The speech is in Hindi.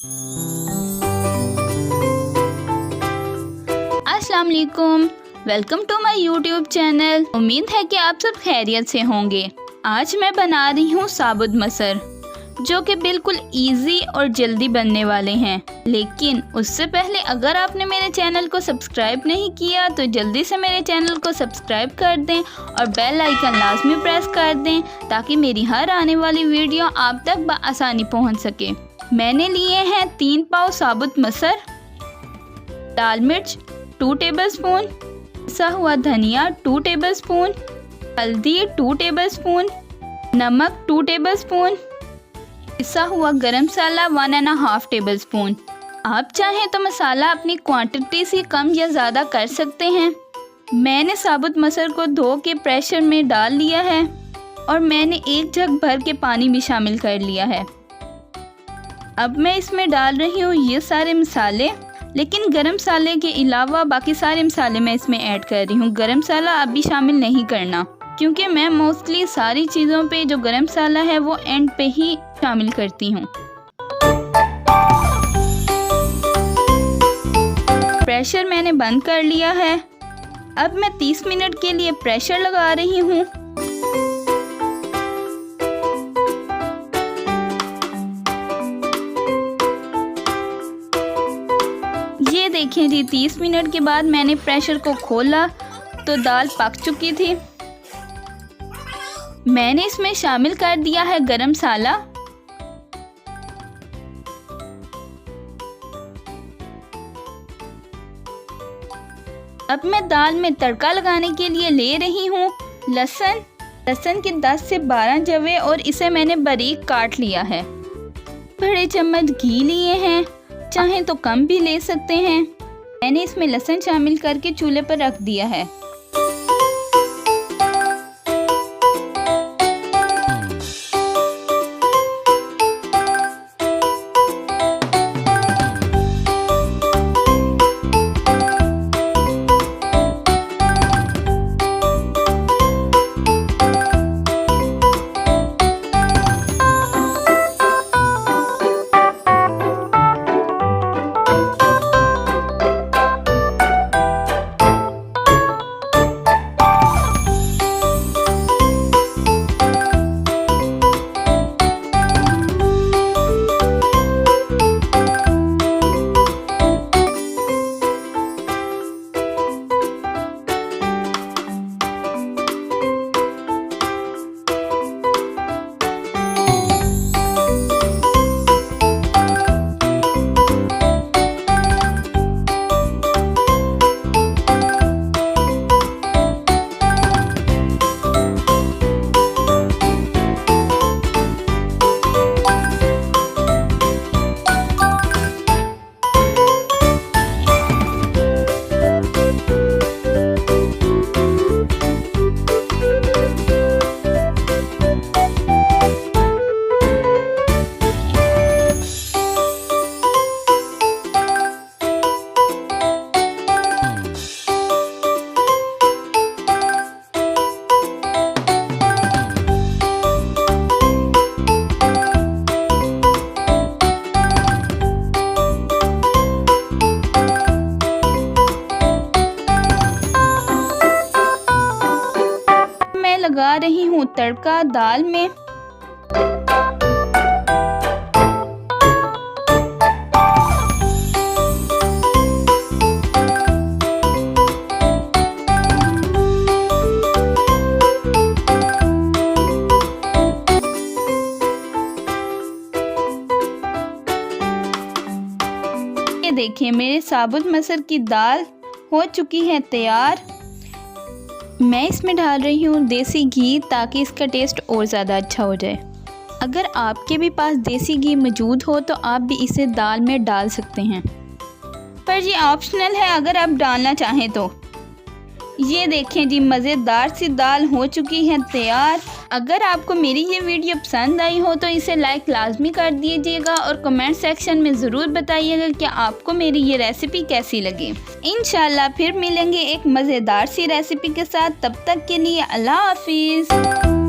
अस्सलाम वालेकुम, welcome to my YouTube channel. उम्मीद है कि आप सब खैरियत से होंगे। आज मैं बना रही हूँ साबुत मसर, जो कि बिल्कुल इजी और जल्दी बनने वाले हैं। लेकिन उससे पहले अगर आपने मेरे चैनल को सब्सक्राइब नहीं किया तो जल्दी से मेरे चैनल को सब्सक्राइब कर दें और बेल आइकन लाजमी प्रेस कर दें ताकि मेरी हर आने वाली वीडियो आप तक बआसानी पहुंच सके। मैंने लिए हैं 3 पाव साबुत मसर, लाल मिर्च 2 टेबलस्पून, पिसा हुआ धनिया 2 टेबलस्पून, हल्दी 2 टेबलस्पून, नमक 2 टेबलस्पून, पिसा हुआ गरम मसाला 1.5 टेबलस्पून। आप चाहें तो मसाला अपनी क्वांटिटी से कम या ज़्यादा कर सकते हैं। मैंने साबुत मसर को धो के प्रेशर में डाल लिया है और मैंने 1 जग भर के पानी भी शामिल कर लिया है। अब मैं इसमें डाल रही हूँ ये सारे मसाले, लेकिन गरम मसाले के अलावा बाकी सारे मसाले मैं इसमें ऐड कर रही हूँ। गरम मसाला अभी शामिल नहीं करना, क्योंकि मैं मोस्टली सारी चीज़ों पे जो गरम मसाला है वो एंड पे ही शामिल करती हूँ। प्रेशर मैंने बंद कर लिया है। अब मैं 30 मिनट के लिए प्रेशर लगा रही हूँ। ये देखें जी, 30 मिनट के बाद मैंने प्रेशर को खोला तो दाल पक चुकी थी। मैंने इसमें शामिल कर दिया है गरम मसाला, अब मैं दाल में तड़का लगाने के लिए ले रही हूँ लहसुन के 10 से 12 जवे और इसे मैंने बारीक काट लिया है। बड़े चम्मच घी लिए हैं, चाहें तो कम भी ले सकते हैं। मैंने इसमें लहसुन शामिल करके चूल्हे पर रख दिया है। लगा रही हूँ तड़का दाल में। ये देखिए, मेरे साबुत मसर की दाल हो चुकी है तैयार। मैं इसमें डाल रही हूँ देसी घी ताकि इसका टेस्ट और ज़्यादा अच्छा हो जाए। अगर आपके भी पास देसी घी मौजूद हो तो आप भी इसे दाल में डाल सकते हैं, पर ये ऑप्शनल है अगर आप डालना चाहें तो। ये देखें जी, मज़ेदार सी दाल हो चुकी है तैयार। अगर आपको मेरी ये वीडियो पसंद आई हो तो इसे लाइक लाजमी कर दीजिएगा और कमेंट सेक्शन में ज़रूर बताइएगा कि आपको मेरी ये रेसिपी कैसी लगी। इंशाल्लाह फिर मिलेंगे एक मज़ेदार सी रेसिपी के साथ। तब तक के लिए अल्लाह हाफिज़।